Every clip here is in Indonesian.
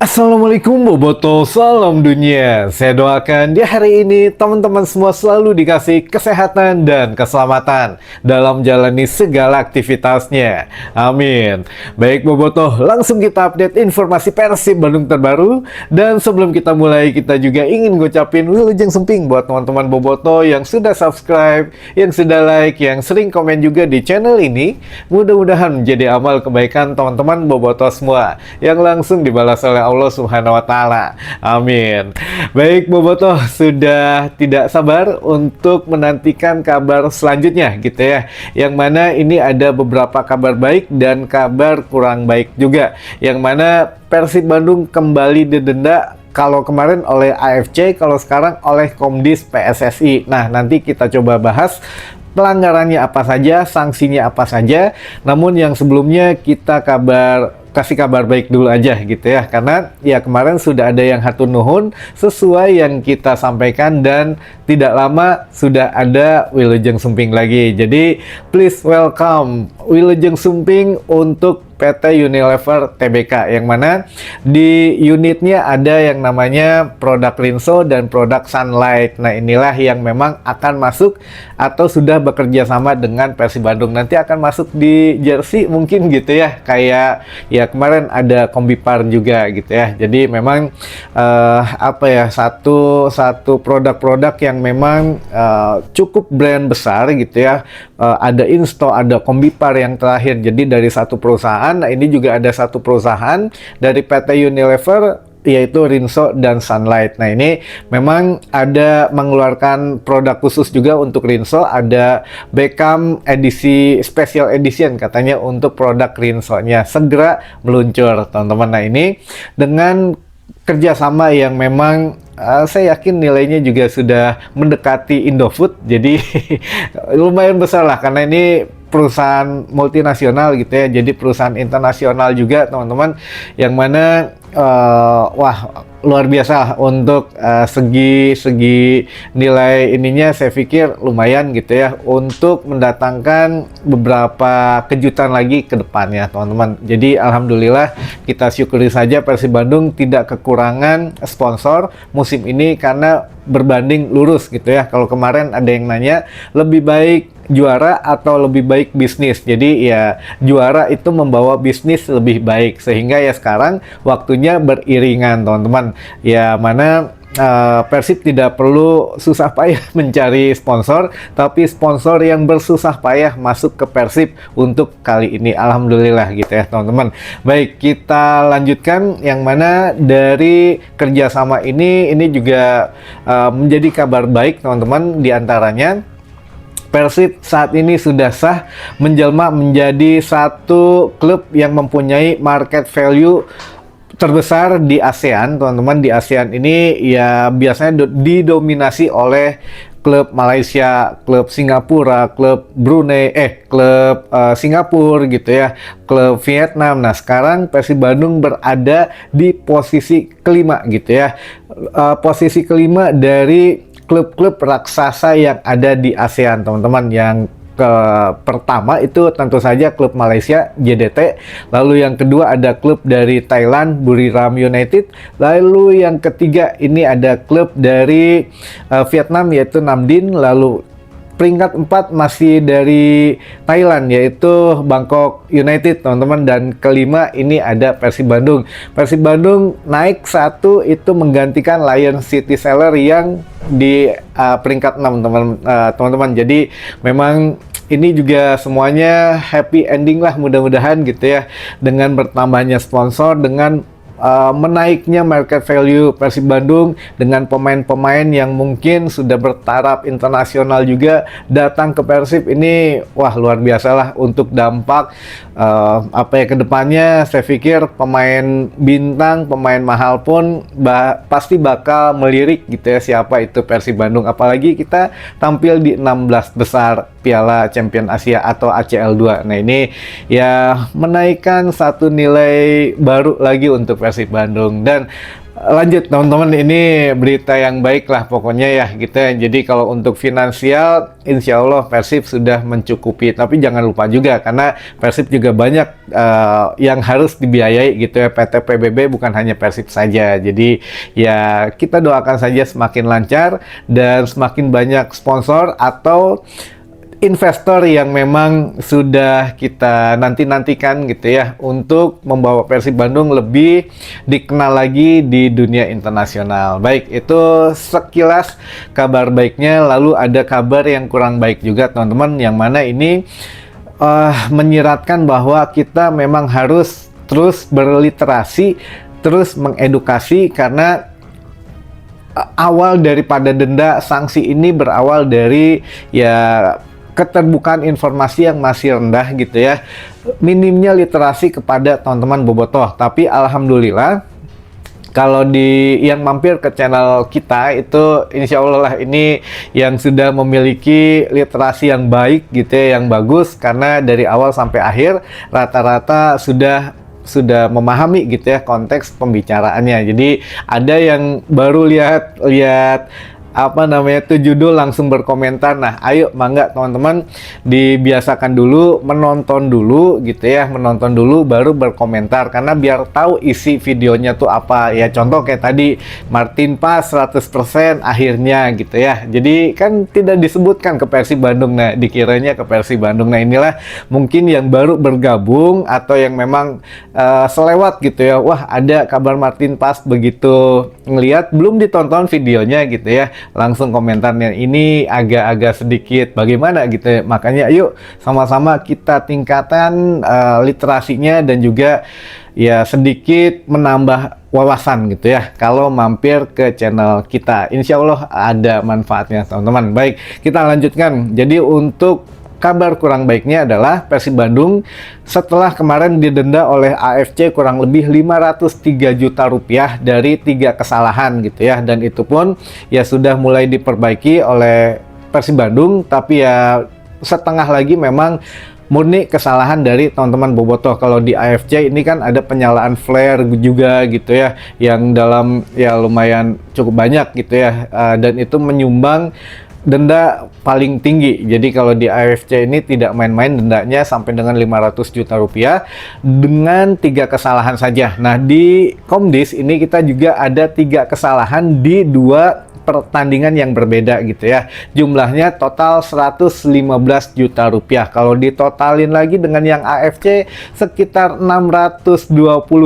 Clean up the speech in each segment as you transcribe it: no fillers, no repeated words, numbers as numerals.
Assalamualaikum Boboto, salam dunia. Saya doakan di hari ini teman-teman semua selalu dikasih kesehatan dan keselamatan dalam jalani segala aktivitasnya. Amin. Baik Boboto, langsung kita update informasi Persib Bandung terbaru. Dan sebelum kita mulai, kita juga ingin ngucapin wilujeng semping buat teman-teman Boboto yang sudah subscribe, yang sudah like, yang sering komen juga di channel ini. Mudah-mudahan menjadi amal kebaikan teman-teman Boboto semua yang langsung dibalas oleh Allah Subhanahu wa Ta'ala. Amin. Baik Boboto, sudah tidak sabar untuk menantikan kabar selanjutnya gitu ya. Yang mana ini ada beberapa kabar baik dan kabar kurang baik juga. Yang mana Persib Bandung kembali didenda kalau kemarin oleh AFC, kalau sekarang oleh Komdis PSSI. Nah, nanti kita coba bahas pelanggarannya apa saja, sanksinya apa saja. Namun yang sebelumnya kita kasih kabar baik dulu aja gitu ya, karena ya kemarin sudah ada yang hatur nuhun sesuai yang kita sampaikan dan tidak lama sudah ada wilujeng sumping lagi. Jadi please welcome wilujeng sumping untuk PT Unilever Tbk, yang mana di unitnya ada yang namanya produk Rinso dan produk Sunlight. Nah, inilah yang memang akan masuk atau sudah bekerja sama dengan Persib Bandung. Nanti akan masuk di jersey mungkin gitu ya, kayak ya kemarin ada Kombipar juga gitu ya. Jadi memang satu produk-produk yang memang cukup brand besar gitu ya. Ada Insto, ada Kombipar yang terakhir. Jadi dari satu perusahaan. Nah, ini juga ada satu perusahaan dari PT Unilever, yaitu Rinso dan Sunlight. Nah, ini memang ada mengeluarkan produk khusus juga untuk Rinso, ada Beckham edisi special edition katanya untuk produk Rinso-nya segera meluncur, teman-teman. Nah, ini dengan kerjasama yang memang saya yakin nilainya juga sudah mendekati Indofood, jadi lumayan besar lah, karena ini perusahaan multinasional gitu ya, jadi perusahaan internasional juga teman-teman, yang mana wah luar biasa lah untuk segi nilai ininya. Saya pikir lumayan gitu ya untuk mendatangkan beberapa kejutan lagi ke depannya teman-teman. Jadi alhamdulillah kita syukuri saja Persib Bandung tidak kekurangan sponsor musim ini, karena berbanding lurus gitu ya. Kalau kemarin ada yang nanya lebih baik juara atau lebih baik bisnis, jadi ya juara itu membawa bisnis lebih baik, sehingga ya sekarang waktunya beriringan teman-teman. Ya mana Persib tidak perlu susah payah mencari sponsor, tapi sponsor yang bersusah payah masuk ke Persib untuk kali ini. Alhamdulillah gitu ya teman-teman. Baik, kita lanjutkan yang mana dari kerjasama ini juga menjadi kabar baik teman-teman. Di antaranya Persib saat ini sudah sah menjelma menjadi satu klub yang mempunyai market value terbesar di ASEAN, teman-teman. Di ASEAN ini ya biasanya didominasi oleh klub Malaysia, klub Singapura, klub Brunei, klub Singapura gitu ya, klub Vietnam. Nah, sekarang Persib Bandung berada di posisi kelima gitu ya, posisi kelima dari klub-klub raksasa yang ada di ASEAN, teman-teman. Yang pertama itu tentu saja klub Malaysia JDT, lalu yang kedua ada klub dari Thailand Buriram United, lalu yang ketiga ini ada klub dari Vietnam yaitu Nam Dinh, lalu peringkat 4 masih dari Thailand yaitu Bangkok United, teman-teman, dan kelima ini ada Persib Bandung. Persib Bandung naik satu itu menggantikan Lion City Seller yang di peringkat 6, teman-teman. Jadi memang ini juga semuanya happy ending lah, mudah-mudahan gitu ya, dengan bertambahnya sponsor, dengan menaiknya market value Persib Bandung, dengan pemain-pemain yang mungkin sudah bertaraf internasional juga datang ke Persib ini. Wah, luar biasa lah untuk dampak ke depannya. Saya pikir pemain bintang, pemain mahal pun pasti bakal melirik gitu ya, siapa itu Persib Bandung, apalagi kita tampil di 16 besar Piala Champion Asia atau ACL 2. Nah, ini ya menaikkan satu nilai baru lagi untuk Persib Bandung. Dan Lanjut teman-teman, ini berita yang baik lah pokoknya ya gitu ya. Jadi kalau untuk finansial insya Allah Persib sudah mencukupi, tapi jangan lupa juga karena Persib juga banyak yang harus dibiayai gitu ya. PT PBB bukan hanya Persib saja. Jadi ya kita doakan saja semakin lancar dan semakin banyak sponsor atau investor yang memang sudah kita nanti-nantikan gitu ya untuk membawa Persib Bandung lebih dikenal lagi di dunia internasional. Baik, itu sekilas kabar baiknya. Lalu ada kabar yang kurang baik juga teman-teman, yang mana ini menyiratkan bahwa kita memang harus terus berliterasi, terus mengedukasi karena awal daripada denda sanksi ini berawal dari ya keterbukaan informasi yang masih rendah gitu ya, minimnya literasi kepada teman-teman bobotoh. Tapi alhamdulillah kalau yang mampir ke channel kita itu insya Allah lah ini yang sudah memiliki literasi yang baik gitu ya, yang bagus, karena dari awal sampai akhir rata-rata sudah memahami gitu ya konteks pembicaraannya. Jadi ada yang baru lihat apa namanya tuh judul langsung berkomentar. Nah, ayo mangga teman-teman dibiasakan dulu menonton dulu gitu ya, menonton dulu baru berkomentar karena biar tahu isi videonya tuh apa ya. Contoh kayak tadi Martin Pas 100% akhirnya gitu ya. Jadi kan tidak disebutkan ke Persib Bandung, nah dikiranya ke Persib Bandung. Nah, inilah mungkin yang baru bergabung atau yang memang selewat gitu ya. Wah, ada kabar Martin Pas, begitu ngelihat belum ditonton videonya gitu ya, langsung komentarnya ini agak-agak sedikit bagaimana gitu ya. Makanya yuk sama-sama kita tingkatkan literasinya dan juga ya sedikit menambah wawasan gitu ya kalau mampir ke channel kita. Insya Allah ada manfaatnya teman-teman. Baik, kita lanjutkan. Jadi untuk kabar kurang baiknya adalah Persib Bandung setelah kemarin didenda oleh AFC kurang lebih 503 juta rupiah dari 3 kesalahan gitu ya, dan itu pun ya sudah mulai diperbaiki oleh Persib Bandung, tapi ya setengah lagi memang murni kesalahan dari teman-teman bobotoh. Kalau di AFC ini kan ada penyalaan flare juga gitu ya, yang dalam ya lumayan cukup banyak gitu ya, dan itu menyumbang denda paling tinggi. Jadi kalau di AFC ini tidak main-main, dendanya sampai dengan 500 juta rupiah dengan 3 kesalahan saja. Nah, di Komdis ini kita juga ada 3 kesalahan di 2 pertandingan yang berbeda gitu ya. Jumlahnya total 115 juta rupiah. Kalau ditotalin lagi dengan yang AFC sekitar 620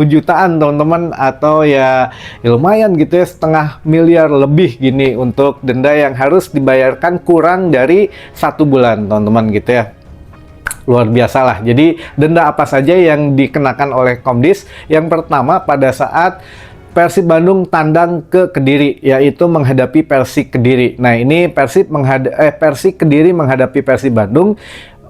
jutaan teman-teman, atau ya lumayan gitu ya, setengah miliar lebih gini untuk denda yang harus dibayarkan kurang dari 1 bulan teman-teman gitu ya. Luar biasa lah. Jadi denda apa saja yang dikenakan oleh Komdis? Yang pertama, pada saat Persib Bandung tandang ke Kediri, yaitu menghadapi Persik Kediri. Nah, ini Persik Kediri menghadapi Persib Bandung.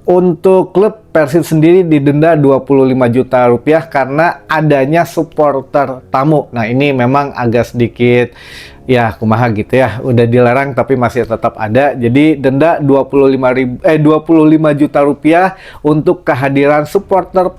Untuk klub Persib sendiri didenda 25 juta rupiah karena adanya supporter tamu. Nah, ini memang agak sedikit ya kumaha gitu ya, udah dilarang tapi masih tetap ada. Jadi denda 25 juta rupiah untuk kehadiran supporter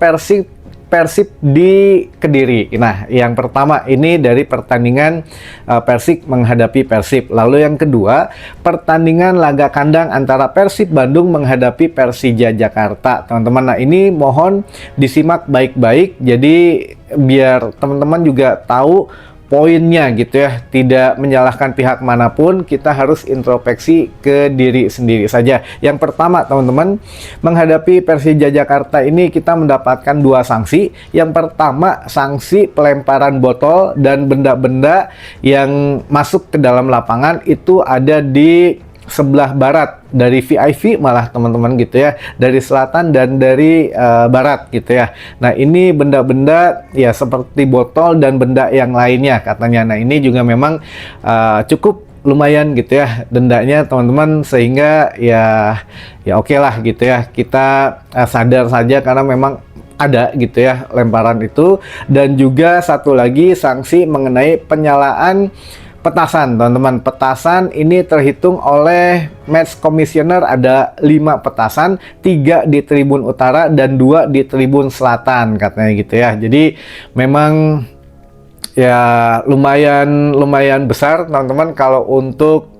Persib di Kediri. Nah, yang pertama ini dari pertandingan Persik menghadapi Persib. Lalu yang kedua, pertandingan laga kandang antara Persib Bandung menghadapi Persija Jakarta. Teman-teman, nah ini mohon disimak baik-baik. Jadi biar teman-teman juga tahu poinnya gitu ya, tidak menyalahkan pihak manapun, kita harus introspeksi ke diri sendiri saja. Yang pertama teman-teman, menghadapi Persija Jakarta ini kita mendapatkan 2 sanksi. Yang pertama, sanksi pelemparan botol dan benda-benda yang masuk ke dalam lapangan itu ada di sebelah barat dari VIP malah teman-teman gitu ya, dari selatan dan dari barat gitu ya. Nah, ini benda-benda ya seperti botol dan benda yang lainnya katanya. Nah, ini juga memang cukup lumayan gitu ya dendanya teman-teman, sehingga ya oke lah gitu ya, kita sadar saja karena memang ada gitu ya lemparan itu. Dan juga satu lagi sanksi mengenai penyalaan petasan teman-teman. Petasan ini terhitung oleh match commissioner, ada 5 petasan, 3 di tribun utara dan 2 di tribun selatan katanya gitu ya. Jadi memang ya lumayan besar teman-teman kalau untuk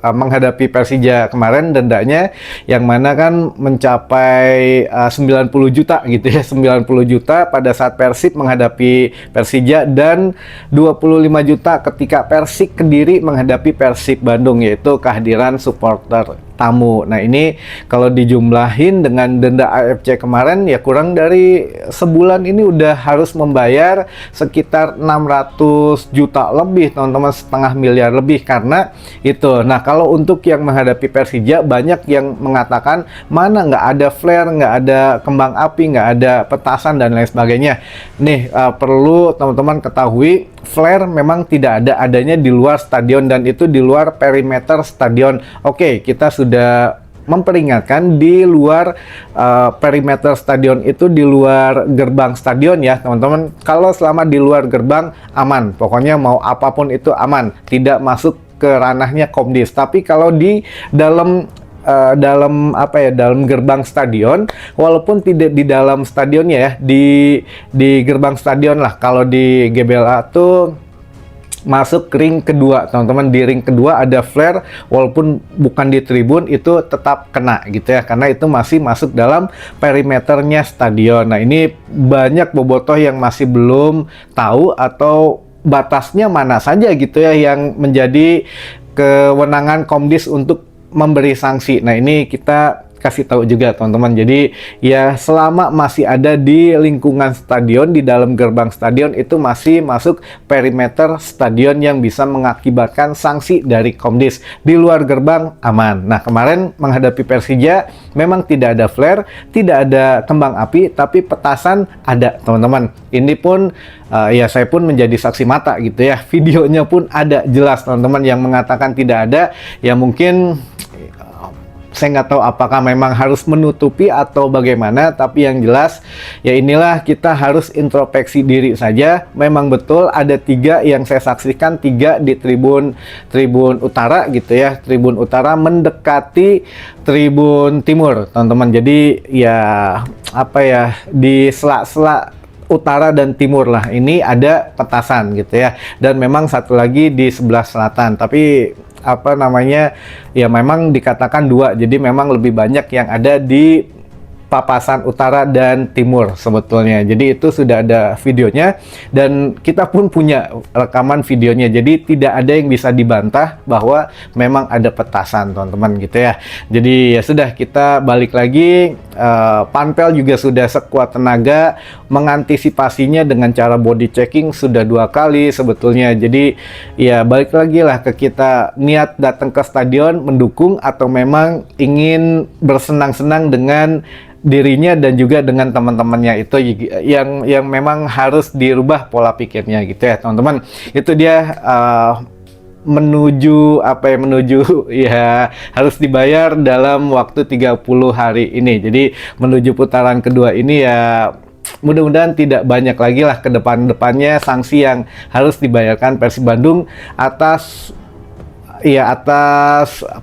menghadapi Persija kemarin. Dendanya yang mana kan mencapai 90 juta gitu ya, 90 juta pada saat Persib menghadapi Persija, dan 25 juta ketika Persik Kediri menghadapi Persib Bandung, yaitu kehadiran supporter tamu. Nah ini kalau dijumlahin dengan denda AFC kemarin ya kurang dari sebulan ini udah harus membayar sekitar 600 juta lebih teman-teman, setengah miliar lebih karena itu. Nah kalau untuk yang menghadapi Persija banyak yang mengatakan mana nggak ada flare, nggak ada kembang api, nggak ada petasan dan lain sebagainya. Nih perlu teman-teman ketahui, flare memang tidak ada, adanya di luar stadion dan itu di luar perimeter stadion. Oke, kita sudah memperingatkan di luar perimeter stadion itu, di luar gerbang stadion ya teman-teman. Kalau selama di luar gerbang aman, pokoknya mau apapun itu aman, tidak masuk ke ranahnya Komdis. Tapi kalau di dalam dalam gerbang stadion, walaupun tidak di dalam stadionnya ya, di gerbang stadion lah. Kalau di GBLA tuh masuk ring kedua teman-teman, di ring kedua ada flare walaupun bukan di tribun, itu tetap kena gitu ya, karena itu masih masuk dalam perimeternya stadion. Nah ini banyak bobotoh yang masih belum tahu atau batasnya mana saja gitu ya yang menjadi kewenangan Komdis untuk memberi sanksi. Nah ini kita kasih tahu juga teman-teman. Jadi ya selama masih ada di lingkungan stadion, di dalam gerbang stadion, itu masih masuk perimeter stadion yang bisa mengakibatkan sanksi dari Komdis. Di luar gerbang aman. Nah kemarin menghadapi Persija memang tidak ada flare, tidak ada kembang api, tapi petasan ada teman-teman. Ini pun ya saya pun menjadi saksi mata gitu ya. Videonya pun ada jelas teman-teman. Yang mengatakan tidak ada ya mungkin saya nggak tahu apakah memang harus menutupi atau bagaimana, tapi yang jelas ya inilah, kita harus introspeksi diri saja. Memang betul ada 3 yang saya saksikan, 3 di tribun utara gitu ya, tribun utara mendekati tribun timur teman-teman. Jadi ya di sela-sela utara dan timur lah ini ada petasan gitu ya, dan memang satu lagi di sebelah selatan, tapi ya memang dikatakan 2, jadi memang lebih banyak yang ada di papasan utara dan timur sebetulnya. Jadi itu sudah ada videonya dan kita pun punya rekaman videonya. Jadi tidak ada yang bisa dibantah bahwa memang ada petasan teman-teman gitu ya. Jadi ya sudah, kita balik lagi, Panpel juga sudah sekuat tenaga mengantisipasinya dengan cara body checking sudah 2 kali sebetulnya. Jadi ya balik lagi lah ke kita, niat datang ke stadion mendukung atau memang ingin bersenang-senang dengan dirinya dan juga dengan teman-temannya, itu yang memang harus dirubah pola pikirnya gitu ya teman-teman. Itu dia menuju ya harus dibayar dalam waktu 30 hari ini. Jadi menuju putaran kedua ini ya mudah-mudahan tidak banyak lagi lah ke depannya sanksi yang harus dibayarkan Persib Bandung atas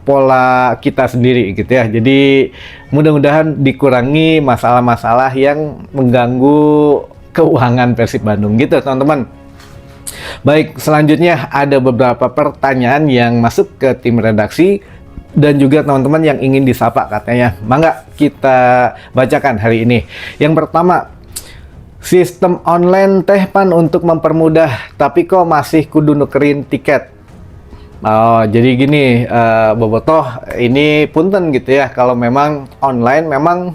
pola kita sendiri gitu ya. Jadi mudah-mudahan dikurangi masalah-masalah yang mengganggu keuangan Persib Bandung gitu teman-teman. Baik, selanjutnya ada beberapa pertanyaan yang masuk ke tim redaksi dan juga teman-teman yang ingin disapa katanya. Mangga kita bacakan hari ini. Yang pertama, sistem online teh pan untuk mempermudah, tapi kok masih kudu nukerin tiket. Oh, jadi gini, bobotoh ini punten gitu ya, kalau memang online memang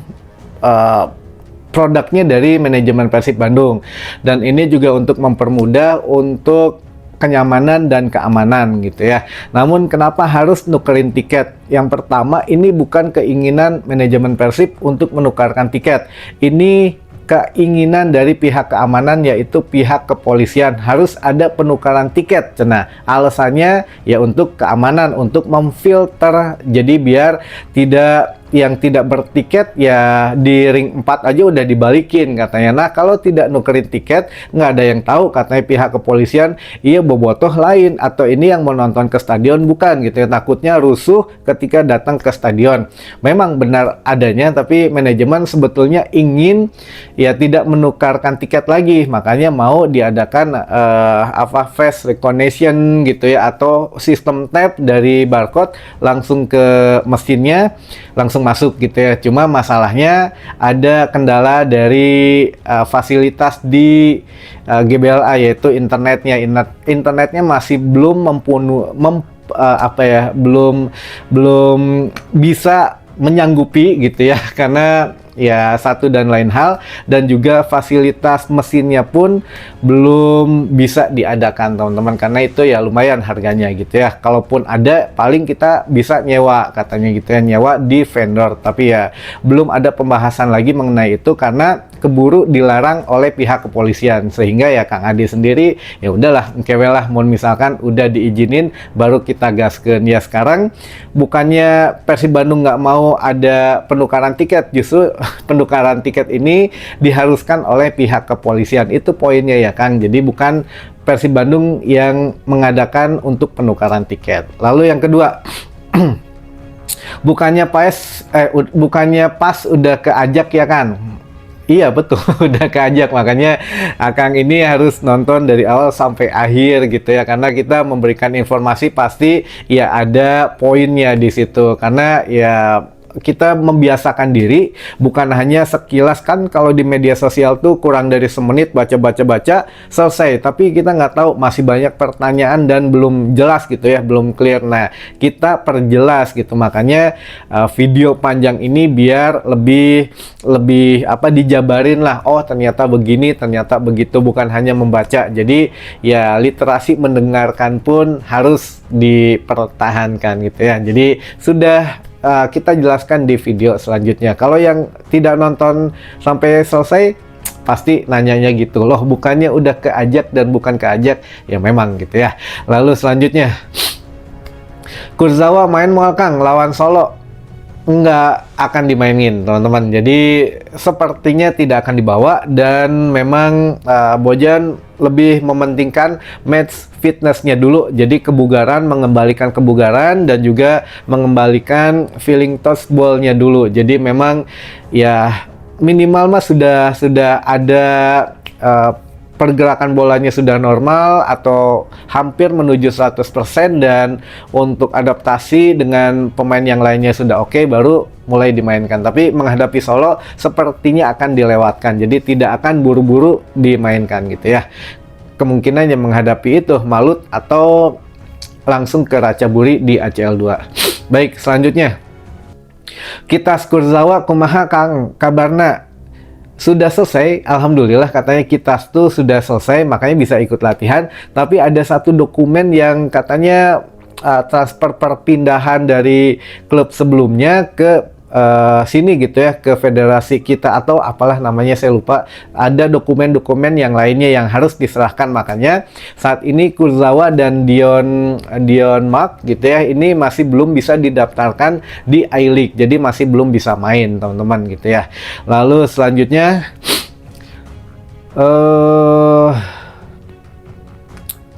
produknya dari manajemen Persib Bandung, dan ini juga untuk mempermudah untuk kenyamanan dan keamanan gitu ya. Namun kenapa harus nukerin tiket? Yang pertama, ini bukan keinginan manajemen Persib untuk menukarkan tiket. Ini keinginan dari pihak keamanan, yaitu pihak kepolisian, harus ada penukaran tiket. Nah, alasannya ya untuk keamanan, untuk memfilter, jadi biar tidak yang tidak bertiket ya di ring 4 aja udah dibalikin katanya. Nah, kalau tidak nukerin tiket, nggak ada yang tahu katanya pihak kepolisian, iya bobotoh lain atau ini yang mau nonton ke stadion bukan gitu ya. Takutnya rusuh ketika datang ke stadion. Memang benar adanya, tapi manajemen sebetulnya ingin ya tidak menukarkan tiket lagi, makanya mau diadakan face recognition gitu ya, atau sistem tap dari barcode langsung ke mesinnya, langsung masuk gitu ya. Cuma masalahnya ada kendala dari fasilitas di GBLA, yaitu internetnya masih belum belum bisa menyanggupi gitu ya, karena ya satu dan lain hal, dan juga fasilitas mesinnya pun belum bisa diadakan teman-teman, karena itu ya lumayan harganya gitu ya. Kalaupun ada paling kita bisa nyewa katanya gitu ya, nyewa di vendor, tapi ya belum ada pembahasan lagi mengenai itu karena keburu dilarang oleh pihak kepolisian, sehingga ya Kang Adi sendiri ya udahlah kewelah, mau misalkan udah diizinin baru kita gaskeun. Ya sekarang bukannya Persib Bandung nggak mau ada penukaran tiket, justru penukaran tiket ini diharuskan oleh pihak kepolisian. Itu poinnya ya Kang. Jadi bukan Persib Bandung yang mengadakan untuk penukaran tiket. Lalu yang kedua, bukannya pas udah keajak ya kan? Iya betul, udah keajak, makanya Akang ini harus nonton dari awal sampai akhir gitu ya, karena kita memberikan informasi pasti ya ada poinnya di situ, karena ya kita membiasakan diri, bukan hanya sekilas kan. Kalau di media sosial tuh kurang dari semenit baca selesai, tapi kita nggak tahu, masih banyak pertanyaan dan belum jelas gitu ya, belum clear. Nah, kita perjelas gitu, makanya video panjang ini biar lebih dijabarin lah, oh ternyata begini, ternyata begitu, bukan hanya membaca. Jadi ya literasi mendengarkan pun harus dipertahankan gitu ya. Jadi sudah kita jelaskan di video selanjutnya. Kalau yang tidak nonton sampai selesai pasti nanyanya gitu, loh bukannya udah keajak dan bukan keajak, ya memang gitu ya. Lalu selanjutnya, Kurzawa main mual Kang lawan Solo, nggak akan dimainin teman-teman. Jadi sepertinya tidak akan dibawa, dan memang Bojan lebih mementingkan match fitnessnya dulu. Jadi kebugaran, mengembalikan kebugaran, dan juga mengembalikan feeling touch ball-nya dulu. Jadi memang ya minimal mah sudah ada pergerakan bolanya sudah normal atau hampir menuju 100%, dan untuk adaptasi dengan pemain yang lainnya sudah oke, baru mulai dimainkan. Tapi menghadapi Solo sepertinya akan dilewatkan, jadi tidak akan buru-buru dimainkan gitu ya. Kemungkinan yang menghadapi itu Malut atau langsung ke Ratchaburi di ACL 2. Baik, selanjutnya kita Kurzawa kumaha Kang kabarna? Sudah selesai, alhamdulillah katanya kita tuh sudah selesai, makanya bisa ikut latihan. Tapi ada satu dokumen yang katanya transfer perpindahan dari klub sebelumnya ke sini gitu ya, ke federasi kita atau apalah namanya, saya lupa. Ada dokumen-dokumen yang lainnya yang harus diserahkan, makanya saat ini Kurzawa dan Dion Mark gitu ya, ini masih belum bisa didaftarkan di I-League, jadi masih belum bisa main teman-teman gitu ya. Lalu selanjutnya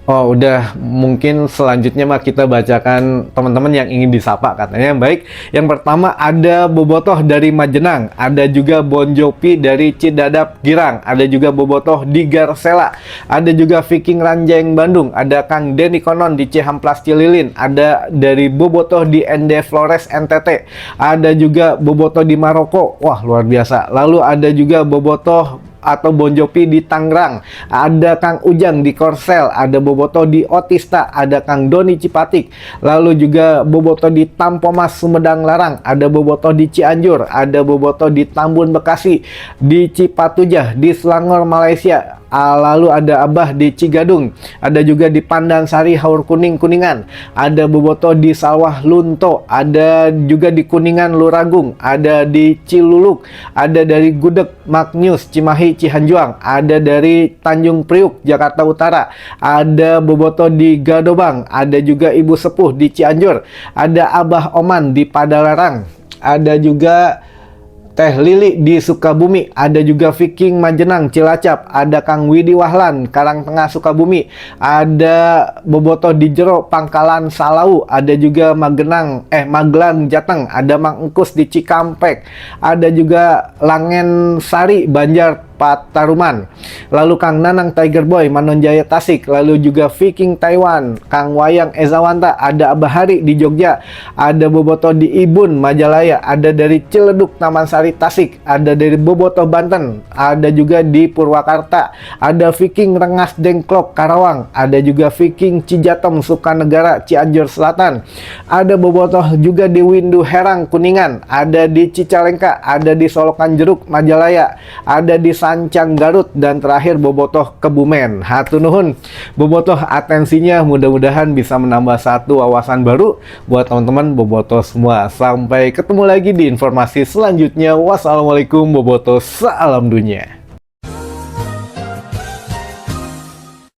oh udah, mungkin selanjutnya mah kita bacakan teman-teman yang ingin disapa katanya. Baik, yang pertama ada Bobotoh dari Majenang, ada juga Bon Jopi dari Cidadap Girang, ada juga Bobotoh di Garsela, ada juga Viking Ranjeng Bandung, ada Kang Denny Konon di Cihamplas Cililin, ada dari Bobotoh di ND Flores NTT, ada juga Bobotoh di Maroko, wah luar biasa. Lalu ada juga Bobotoh atau Bon Jopi di Tangerang, ada Kang Ujang di Korsel, ada Bobotoh di Otista, ada Kang Doni Cipatik, lalu juga Bobotoh di Tampomas Sumedang Larang, ada Bobotoh di Cianjur, ada Bobotoh di Tambun Bekasi, di Cipatujah, di Selangor Malaysia, lalu ada Abah di Cigadung, ada juga di Pandan Sari Haur Kuning Kuningan, ada Bobotoh di Sawah Lunto, ada juga di Kuningan Luragung, ada di Ciluluk, ada dari Gudeg Magnius Cimahi Cihanjuang, ada dari Tanjung Priuk Jakarta Utara, ada Bobotoh di Gadobang, ada juga Ibu Sepuh di Cianjur, ada Abah Oman di Padalarang, ada juga Teh Lili di Sukabumi, ada juga Viking Majenang Cilacap, ada Kang Widi Wahlan Karangtengah Sukabumi, ada Bobotoh di Jero Pangkalan Salau, ada juga Magelang Jateng, ada Mang Engkus di Cikampek, ada juga Langen Sari Banjar Pataruman, lalu Kang Nanang Tiger Boy Manonjaya Tasik, lalu juga Viking Taiwan, Kang Wayang Ezawanta, ada Abah Hari di Jogja, ada Bobotoh di Ibun Majalaya, ada dari Ciledug Taman Sari Tasik, ada dari Bobotoh Banten, ada juga di Purwakarta, ada Viking Rengas Dengklok Karawang, ada juga Viking Cijatem Sukanegara Cianjur Selatan, ada Bobotoh juga di Windu Herang Kuningan, ada di Cicalengka, ada di Solokan Jeruk Majalaya, ada di Sancang Garut, dan terakhir Bobotoh Kebumen. Hatur nuhun Bobotoh atensinya, mudah-mudahan bisa menambah satu wawasan baru buat teman-teman Bobotoh semua. Sampai ketemu lagi di informasi selanjutnya. Wassalamualaikum Bobotoh, salam dunia.